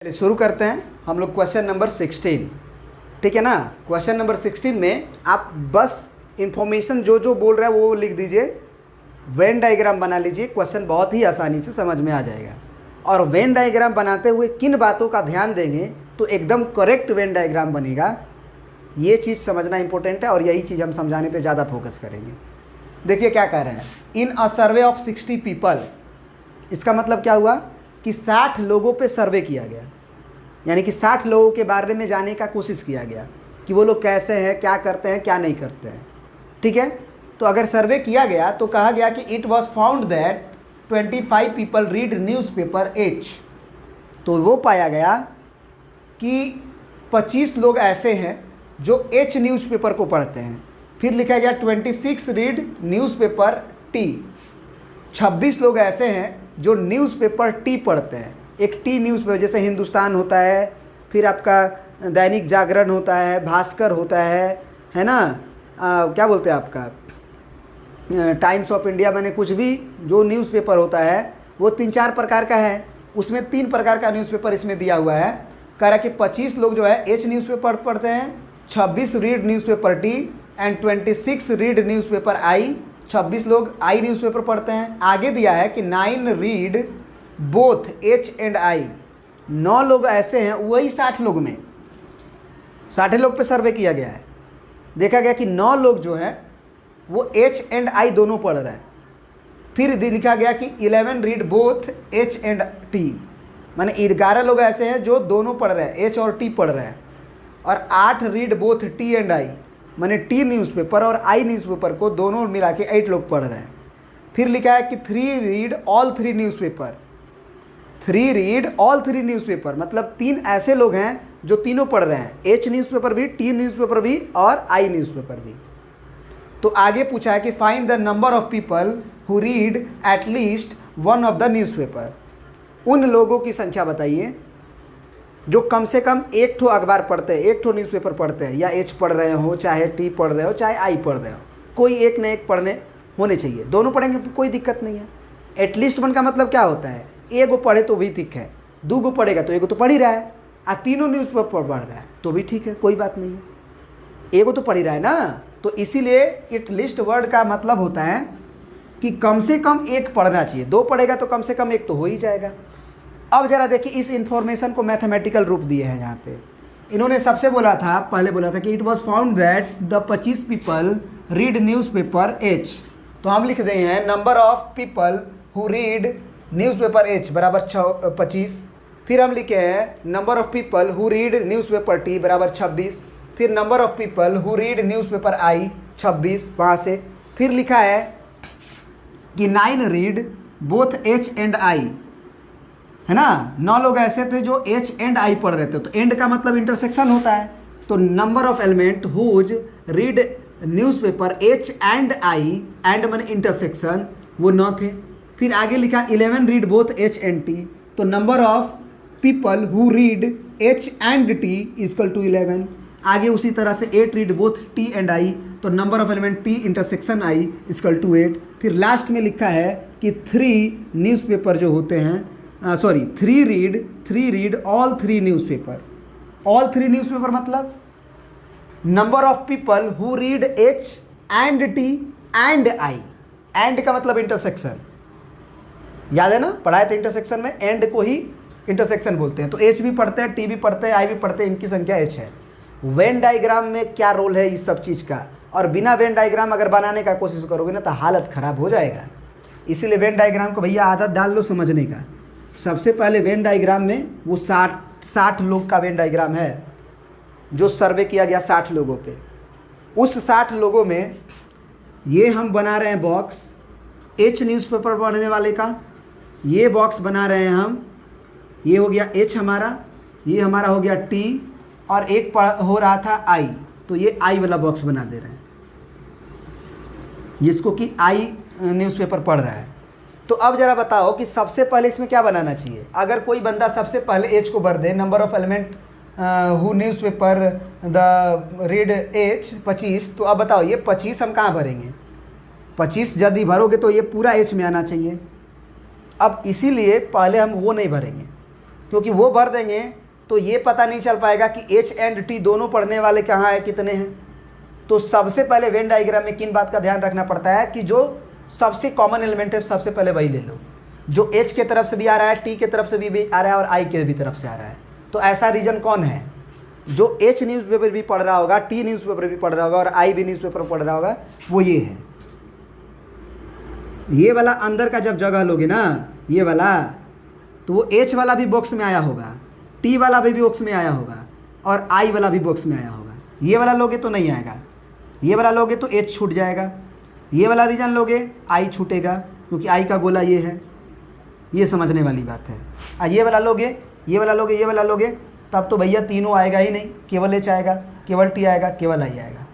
चलिए शुरू करते हैं हम लोग क्वेश्चन नंबर 16। ठीक है ना। क्वेश्चन नंबर 16 में आप बस इंफॉर्मेशन जो जो बोल रहा है वो लिख दीजिए, वेन डायग्राम बना लीजिए। क्वेश्चन बहुत ही आसानी से समझ में आ जाएगा। और वेन डायग्राम बनाते हुए किन बातों का ध्यान देंगे तो एकदम करेक्ट वेन डायग्राम बनेगा, ये चीज़ समझना इंपॉर्टेंट है और यही चीज़ हम समझाने पे ज़्यादा फोकस करेंगे। देखिए क्या कह रहे हैं, इन अ सर्वे ऑफ 60 पीपल। इसका मतलब क्या हुआ कि 60 लोगों पे सर्वे किया गया, यानी कि 60 लोगों के बारे में जानने का कोशिश किया गया कि वो लोग कैसे हैं, क्या करते हैं, क्या नहीं करते हैं। ठीक है, तो अगर सर्वे किया गया तो कहा गया कि it was found that 25 people read newspaper H. तो वो पाया गया कि 25 लोग ऐसे हैं जो एच न्यूज़पेपर को पढ़ते हैं। फिर लिखा गया 26 रीड न्यूज़पेपर टी। 26 लोग ऐसे हैं जो न्यूज़पेपर टी पढ़ते हैं। एक टी न्यूज़पेपर जैसे हिंदुस्तान होता है, फिर आपका दैनिक जागरण होता है, भास्कर होता है ना, क्या बोलते हैं आपका टाइम्स ऑफ इंडिया, मैंने कुछ भी जो न्यूज़पेपर होता है वो 3-4 प्रकार का है। उसमें 3 प्रकार का न्यूज़पेपर इसमें दिया हुआ है। कह रहा कि 25 लोग जो है एच न्यूज़पेपर पढ़ते हैं, 26 read newspaper T and 26 read newspaper आई। 26 लोग आई न्यूज़पेपर पढ़ते हैं। आगे दिया है कि 9 रीड बोथ एच एंड आई। 9 लोग ऐसे हैं, वही 60 लोग में 60 लोग पे सर्वे किया गया है। देखा गया कि 9 लोग जो हैं वो एच एंड आई दोनों पढ़ रहे हैं। फिर लिखा गया कि 11 read both H and T, माने 11 लोग ऐसे हैं जो दोनों पढ़ रहे हैं, एच और टी पढ़ रहे हैं। और 8 रीड बोथ टी एंड आई, माने टी न्यूज़पेपर और आई न्यूज़पेपर को दोनों मिला के 8 लोग पढ़ रहे हैं। फिर लिखा है कि 3 read all 3 newspaper. 3 read all 3 newspaper मतलब 3 ऐसे लोग हैं जो तीनों पढ़ रहे हैं, एच न्यूज़पेपर भी, टी न्यूज़पेपर भी और आई न्यूज़पेपर भी। तो आगे पूछा है कि find the number of people who read at least one of the newspaper. उन लोगों की संख्या बताइए जो कम से कम एक ठो अखबार पढ़ते हैं, एक ठो न्यूज़पेपर पढ़ते हैं, या एच पढ़ रहे हो, चाहे टी पढ़ रहे हो, चाहे आई पढ़ रहे हो, कोई एक न एक पढ़ने होने चाहिए। दोनों पढ़ेंगे कोई दिक्कत नहीं है। एटलीस्ट वन का मतलब क्या होता है, एगो पढ़े तो भी ठीक है, 2 गो पढ़ेगा तो एगो तो पढ़ ही रहा है, और तीनों न्यूज़पेपर पढ़ रहा है तो भी ठीक है, कोई बात नहीं है, एगो तो पढ़ ही रहा है ना। तो इसीलिए एटलीस्ट वर्ड का मतलब होता है कि कम से कम एक पढ़ना चाहिए। 2 पढ़ेगा तो कम से कम एक तो हो ही जाएगा। अब जरा देखिए, इस इंफॉर्मेशन को मैथमेटिकल रूप दिए हैं यहाँ पे। इन्होंने सबसे बोला था, पहले बोला था कि it was found that the 25 people read newspaper H. तो हम लिख रहे हैं number of people who read newspaper H बराबर 25। फिर हम लिखे हैं number of people who read newspaper T बराबर 26। फिर number of people who read newspaper आई 26 वहाँ से। फिर लिखा है कि 9 रीड बोथ एच एंड आई, है ना। 9 लोग ऐसे थे जो एच एंड आई पढ़ रहे थे। तो एंड का मतलब इंटरसेक्शन होता है। तो number of element who read newspaper H and I, and मन इंटरसेक्शन, वो 9 थे। फिर आगे लिखा 11 read both H and T. तो number of people who read H and T equal to 11। आगे उसी तरह से 8 read both T and I. तो number of element T intersection I equal to 8। फिर लास्ट में लिखा है कि 3 न्यूज़पेपर जो होते हैं, 3 read all 3 newspaper. All 3 newspaper मतलब number of people who read H and T and I. And का मतलब इंटरसेक्शन, याद है ना, पढ़ाए थे इंटरसेक्शन में, एंड को ही इंटरसेक्शन बोलते हैं। तो एच भी पढ़ते हैं, टी भी पढ़ते हैं, आई भी पढ़ते हैं, इनकी संख्या एच है। वेन डायग्राम में क्या रोल है इस सब चीज़ का, और बिना वेन डायग्राम अगर बनाने का कोशिश करोगे ना तो हालत ख़राब हो जाएगा। इसीलिए वेन डायग्राम को भैया आदत डाल लो समझने का। सबसे पहले वेन डायग्राम में वो 60 लोग का वेन डायग्राम है जो सर्वे किया गया 60 लोगों पे। उस 60 लोगों में ये हम बना रहे हैं बॉक्स एच न्यूज़पेपर पढ़ने वाले का, ये बॉक्स बना रहे हैं हम। ये हो गया एच हमारा, ये हमारा हो गया टी, और एक हो रहा था आई। तो ये आई वाला बॉक्स बना दे रहे हैं जिसको कि आई न्यूज़पेपर पढ़ रहा है। तो अब जरा बताओ कि सबसे पहले इसमें क्या बनाना चाहिए। अगर कोई बंदा सबसे पहले एच को भर दे, number of element who newspaper the read H 25, तो अब बताओ ये 25 हम कहाँ भरेंगे। 25 यदि भरोगे तो ये पूरा एच में आना चाहिए। अब इसीलिए पहले हम वो नहीं भरेंगे, क्योंकि वो भर देंगे तो ये पता नहीं चल पाएगा कि एच एंड टी दोनों पढ़ने वाले कहाँ हैं, कितने हैं। तो सबसे पहले वेन डायग्राम में किन बात का ध्यान रखना पड़ता है कि जो सबसे कॉमन एलिमेंट है सबसे पहले वही ले लो, जो एच के तरफ से भी आ रहा है, टी के तरफ से भी आ रहा है और आई के भी तरफ से आ रहा है। तो ऐसा रीजन कौन है जो एच न्यूज़पेपर भी पढ़ रहा होगा, टी न्यूज़पेपर भी पढ़ रहा होगा और आई भी न्यूज़पेपर पढ़ रहा होगा, वो ये है। ये वाला अंदर का जब जगह लोगे ना, ये वाला, तो वो एच वाला भी बॉक्स में आया होगा, टी वाला भी बॉक्स में आया होगा और आई वाला भी बॉक्स में आया होगा। ये वाला लोगे तो नहीं आएगा, ये वाला लोगे तो एच छूट जाएगा, ये वाला रीजन लोगे आई छूटेगा क्योंकि आई का गोला ये है। ये समझने वाली बात है। ये वाला लोगे, ये वाला लोगे, ये वाला लोगे, तब तो भैया तीनों आएगा ही नहीं, केवल एच आएगा, केवल टी आएगा, केवल आई आएगा।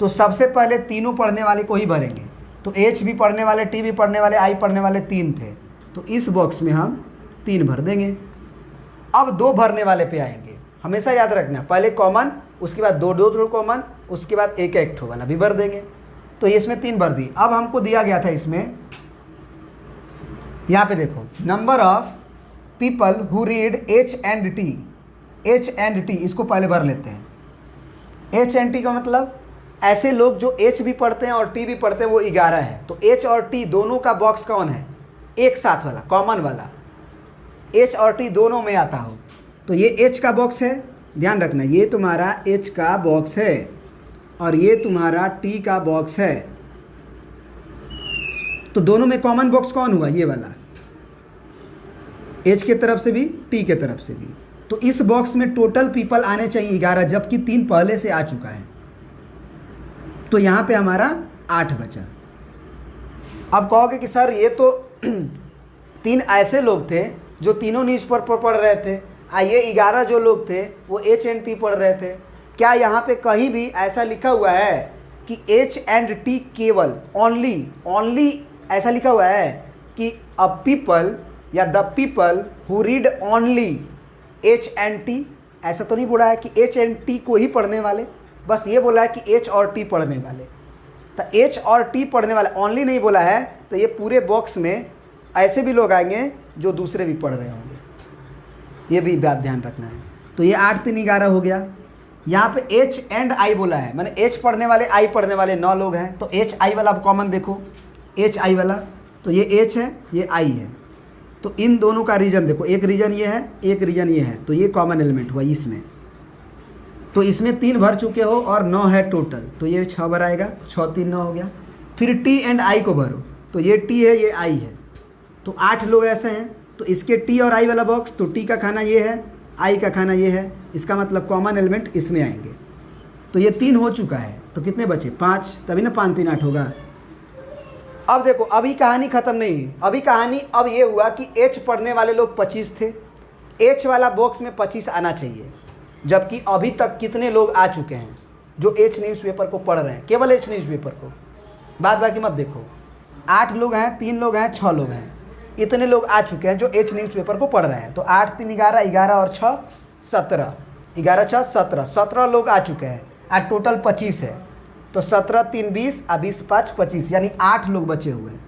तो सबसे पहले तीनों पढ़ने वाले को ही भरेंगे। तो एच भी पढ़ने वाले, टी भी पढ़ने वाले, आई पढ़ने वाले 3 थे, तो इस बॉक्स में हम 3 भर देंगे। अब 2 भरने वाले पे आएंगे। हमेशा याद रखना, पहले कॉमन, उसके बाद 2 कॉमन, उसके बाद एक ठो वाला भी भर देंगे। तो इसमें 3 भर दी। अब हमको दिया गया था इसमें, यहाँ पे देखो, number of people who read H and T. H and T इसको पहले भर लेते हैं। एच एंड टी का मतलब ऐसे लोग जो एच भी पढ़ते हैं और टी भी पढ़ते हैं, वो 11 है। तो एच और टी दोनों का बॉक्स कौन है? एक साथ वाला, कॉमन वाला, एच और टी दोनों में आता हो। तो ये एच का बॉक्स है, ध्यान रखना, ये तुम्हारा एच का बॉक्स है और ये तुम्हारा टी का बॉक्स है। तो दोनों में कॉमन बॉक्स कौन हुआ? ये वाला, एच के तरफ से भी, टी के तरफ से भी। तो इस बॉक्स में टोटल पीपल आने चाहिए 11, जबकि 3 पहले से आ चुका है। तो यहाँ पे हमारा 8 बचा। अब कहोगे कि सर ये तो 3 ऐसे लोग थे जो तीनों न्यूज़पेपर पढ़ रहे थे, ये 11 जो लोग थे वो एच एंड टी पढ़ रहे थे। क्या यहाँ पे कहीं भी ऐसा लिखा हुआ है कि एच एंड टी केवल, ओनली ऐसा लिखा हुआ है कि अ पीपल या the people who read only H and T? ऐसा तो नहीं बोला है कि एच एंड टी को ही पढ़ने वाले, बस ये बोला है कि एच और टी पढ़ने वाले। तो एच और टी पढ़ने वाले ओनली नहीं बोला है, तो ये पूरे बॉक्स में ऐसे भी लोग आएंगे जो दूसरे भी पढ़ रहे होंगे। ये भी बात ध्यान रखना है। तो ये 8 3 11 हो गया। यहाँ पे एच एंड आई बोला है, मैंने एच पढ़ने वाले, आई पढ़ने वाले 9 लोग हैं। तो एच आई वाला आप कॉमन देखो, एच आई वाला, तो ये एच है, ये आई है। तो इन दोनों का रीजन देखो, एक रीजन ये है, एक रीजन ये है, तो ये कॉमन एलिमेंट हुआ इसमें। तो इसमें 3 भर चुके हो और 9 है टोटल, तो ये 6 भर आएगा, 6 3 9 हो गया। फिर टी एंड आई को भरो, तो ये टी है, ये आई है। तो 8 लोग ऐसे हैं, तो इसके टी और आई वाला बॉक्स, तो टी का खाना ये है, आई का खाना ये है, इसका मतलब कॉमन एलिमेंट इसमें आएंगे। तो ये 3 हो चुका है, तो कितने बचे? 5, तभी ना 5 3 8 होगा। अब देखो, अभी कहानी ख़त्म नहीं हुई। अभी कहानी अब ये हुआ कि एच पढ़ने वाले लोग 25 थे, एच वाला बॉक्स में 25 आना चाहिए, जबकि अभी तक कितने लोग आ चुके हैं जो एच न्यूज़पेपर को पढ़ रहे हैं, केवल एच न्यूज़पेपर को, बाद बाकी मत देखो। 8 लोग हैं, 3 लोग हैं, 6 लोग हैं, इतने लोग आ चुके हैं जो एच न्यूज़पेपर को पढ़ रहे हैं। तो 8 3 11, 11 और 6 17, 11 6 17, 17 लोग आ चुके हैं, आज टोटल 25 है। तो 17 3 20, 20 5 25, यानी 8 लोग बचे हुए हैं,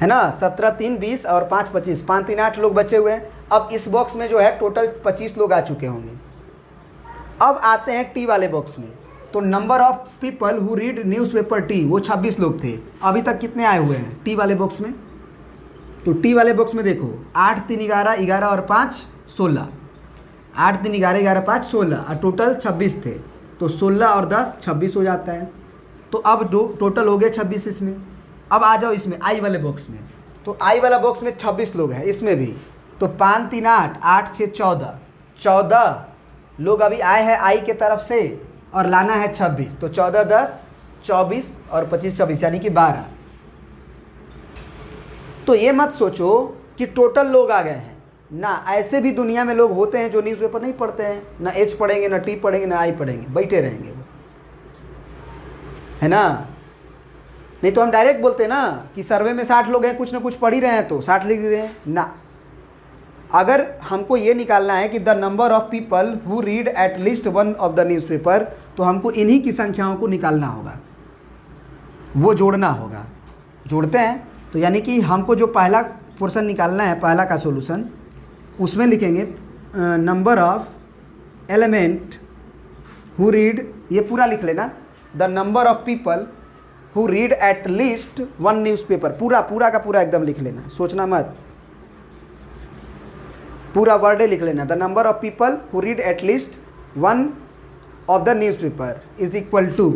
है ना। 17 3 20 और 5 25, 5 3 8 लोग बचे हुए हैं। अब इस बॉक्स में जो है टोटल 25 लोग आ चुके होंगे। अब आते हैं टी वाले बॉक्स में। तो number of people who read newspaper T, वो 26 लोग थे। अभी तक कितने आए हुए हैं टी वाले बॉक्स में? तो टी वाले बॉक्स में देखो, 8 3 11, 11 और 5 16, 8 3 11, 11 5 16, और टोटल 26 थे। तो 16 और 10 26 हो जाता है। तो अब टोटल हो गए 26 इसमें। अब आ जाओ इसमें आई वाले बॉक्स में। तो आई वाला बॉक्स में 26 लोग हैं इसमें भी। तो 5 3 8, 8 6 14, 14 लोग अभी आए हैं आई के तरफ से, और लाना है 26। तो 14 10 24 और 25 26, यानी कि 12। तो ये मत सोचो कि टोटल लोग आ गए हैं ना, ऐसे भी दुनिया में लोग होते हैं जो न्यूज़पेपर नहीं पढ़ते हैं, ना एच पढ़ेंगे, ना टी पढ़ेंगे, ना आई पढ़ेंगे, बैठे रहेंगे वो, है ना। नहीं तो हम डायरेक्ट बोलते हैं ना कि सर्वे में 60 लोग हैं, कुछ ना कुछ पढ़ ही रहे हैं, तो 60 लिख दे ना। अगर हमको ये निकालना है कि the number of people who read at least one of the newspaper, तो हमको इन्हीं की संख्याओं को निकालना होगा, वो जोड़ना होगा। जोड़ते हैं, तो यानी कि हमको जो पहला पोर्शन निकालना है, पहला का सोल्यूशन, उसमें लिखेंगे number of element who read, ये पूरा लिख लेना, the number of people who read at least one newspaper, पूरा पूरा का पूरा एकदम लिख लेना, सोचना मत, पूरा वर्ड लिख लेना, the number of people who read at least one of the newspaper is equal to,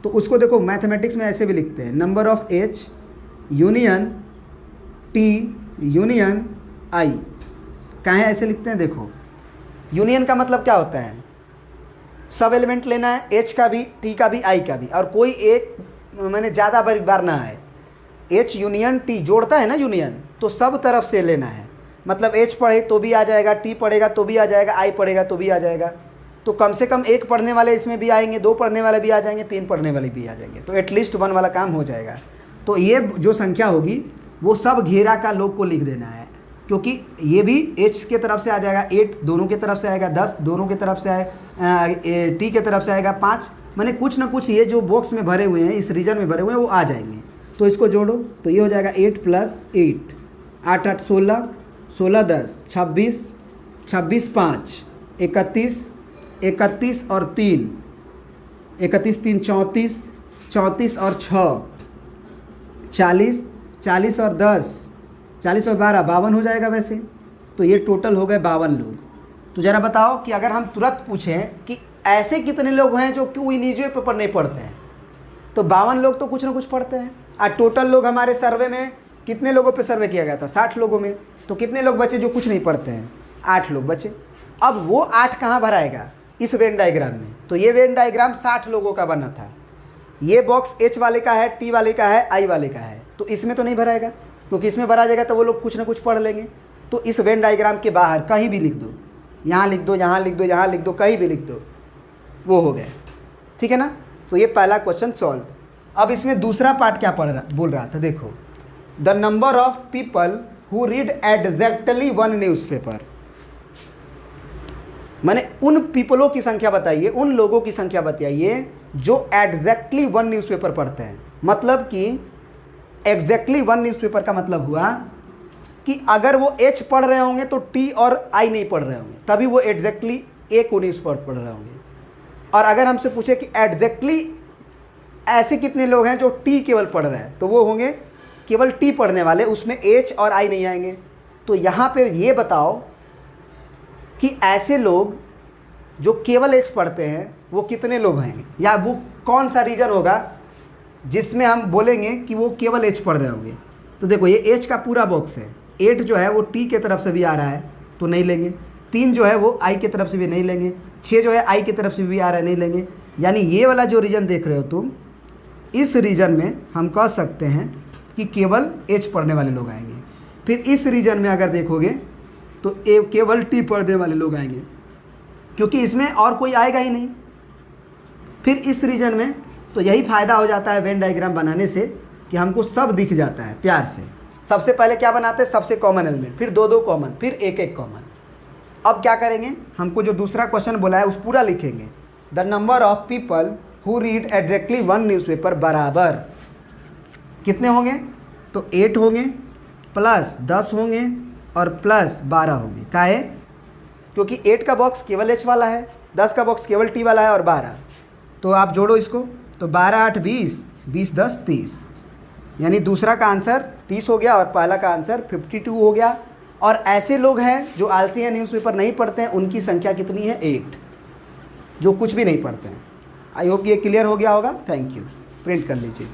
तो उसको देखो मैथमेटिक्स में ऐसे भी लिखते हैं, number of H union T union I, कहाँ ऐसे लिखते हैं, देखो यूनियन का मतलब क्या होता है, सब एलिमेंट लेना है, एच का भी, टी का भी, आई का भी, और कोई एक मैंने ज़्यादा बार ना है, एच यूनियन टी जोड़ता है ना यूनियन, तो सब तरफ से लेना है, मतलब एच पढ़े तो भी आ जाएगा, टी पढ़ेगा तो भी आ जाएगा, आई पढ़ेगा तो भी आ जाएगा, तो कम से कम एक पढ़ने वाले इसमें भी आएंगे, दो पढ़ने वाले भी आ जाएंगे, तीन पढ़ने वाले भी आ जाएंगे, तो एटलीस्ट वन वाला काम हो जाएगा। तो ये जो संख्या होगी वो सब घेरा का लोग को लिख देना है, क्योंकि ये भी एच के तरफ से आ जाएगा 8, दोनों के तरफ से आएगा 10, दोनों के तरफ से आए, टी के तरफ से आएगा 5, मैंने कुछ ना कुछ ये जो बॉक्स में भरे हुए हैं, इस रीजन में भरे हुए हैं, वो आ जाएंगे। तो इसको जोड़ो तो ये हो जाएगा 8 + 8, 8 8 16, 16 10 26, 26 5 31, 31 और 3, 31 3 34, 34 और 6 40, 40 और 10, 40 और 12 52 हो जाएगा वैसे, तो ये टोटल हो गए 52 लोग। तो ज़रा बताओ कि अगर हम तुरंत पूछें कि ऐसे कितने लोग हैं जो कोई न्यूज़पेपर नहीं पढ़ते हैं, तो 52 लोग तो कुछ ना कुछ पढ़ते हैं। और टोटल लोग हमारे सर्वे में कितने लोगों पे सर्वे किया गया था, 60 लोगों में, तो कितने लोग बचे जो कुछ नहीं पढ़ते हैं, 8 लोग बचे। अब वो 8 कहाँ भराएगा, इस वेन डायग्राम में। तो ये वेन डायग्राम 60 लोगों का बना था, ये बॉक्स एच वाले का है, टी वाले का है, आई वाले का है, तो इसमें तो नहीं भराएगा, क्योंकि इसमें भरा जाएगा तो वो लोग कुछ ना कुछ पढ़ लेंगे। तो इस वेन डायग्राम के बाहर कहीं भी लिख दो, यहाँ लिख दो, यहाँ लिख दो, यहाँ लिख दो, कहीं भी लिख दो, वो हो गया, ठीक है ना। तो ये पहला क्वेश्चन सॉल्व। अब इसमें दूसरा पार्ट क्या बोल रहा था, देखो, the number of people who read exactly one newspaper, मैंने उन पीपलों की संख्या बताइए, उन लोगों की संख्या बताइए जो एग्जैक्टली वन न्यूज़पेपर पढ़ते हैं। मतलब कि एग्जैक्टली वन न्यूज़पेपर का मतलब हुआ कि अगर वो एच पढ़ रहे होंगे तो टी और आई नहीं पढ़ रहे होंगे, तभी वो एग्जैक्टली एक को न्यूज़पेपर पढ़ रहे होंगे। और अगर हमसे पूछे कि एग्जैक्टली ऐसे कितने लोग हैं जो टी केवल पढ़ रहे हैं, तो वो होंगे केवल टी पढ़ने वाले, उसमें एच और आई नहीं आएंगे। तो यहाँ पे ये बताओ कि ऐसे लोग जो केवल एच पढ़ते हैं वो कितने लोग हैं, या वो कौन सा रीजन होगा जिसमें हम बोलेंगे कि वो केवल एच पढ़ रहे होंगे। तो देखो ये एच का पूरा बॉक्स है, 8 जो है वो टी के तरफ से भी आ रहा है तो नहीं लेंगे, 3 जो है वो आई के तरफ से भी नहीं लेंगे, 6 जो है आई की तरफ से भी आ रहा है, नहीं लेंगे। यानी ये वाला जो रीजन देख रहे हो तुम, इस रीजन में हम कह सकते हैं कि केवल एच पढ़ने वाले लोग आएंगे। फिर इस रीजन में अगर देखोगे तो केवल टी पढ़ने वाले लोग आएंगे, क्योंकि इसमें और कोई आएगा ही नहीं। फिर इस रीजन में तो यही फ़ायदा हो जाता है वेन डायग्राम बनाने से कि हमको सब दिख जाता है प्यार से। सबसे पहले क्या बनाते हैं, सबसे कॉमन एलिमेंट, फिर 2-2 कॉमन, फिर 1-1 कॉमन। अब क्या करेंगे, हमको जो दूसरा क्वेश्चन बोला है उस पूरा लिखेंगे, the number of people who read exactly one newspaper बराबर कितने होंगे, तो 8 होंगे प्लस 10 होंगे और प्लस 12 होंगे। काहे, क्योंकि 8 का बॉक्स केवल एच वाला है, 10 का बॉक्स केवल टी वाला है और 12, तो आप जोड़ो इसको, तो 12 8 20, 20 10 30, यानी दूसरा का आंसर 30 हो गया और पहला का आंसर 52 हो गया। और ऐसे लोग हैं जो आलसी हैं, न्यूज़पेपर नहीं पढ़ते हैं, उनकी संख्या कितनी है, 8, जो कुछ भी नहीं पढ़ते हैं। आई होप ये क्लियर हो गया होगा। थैंक यू, प्रिंट कर लीजिए।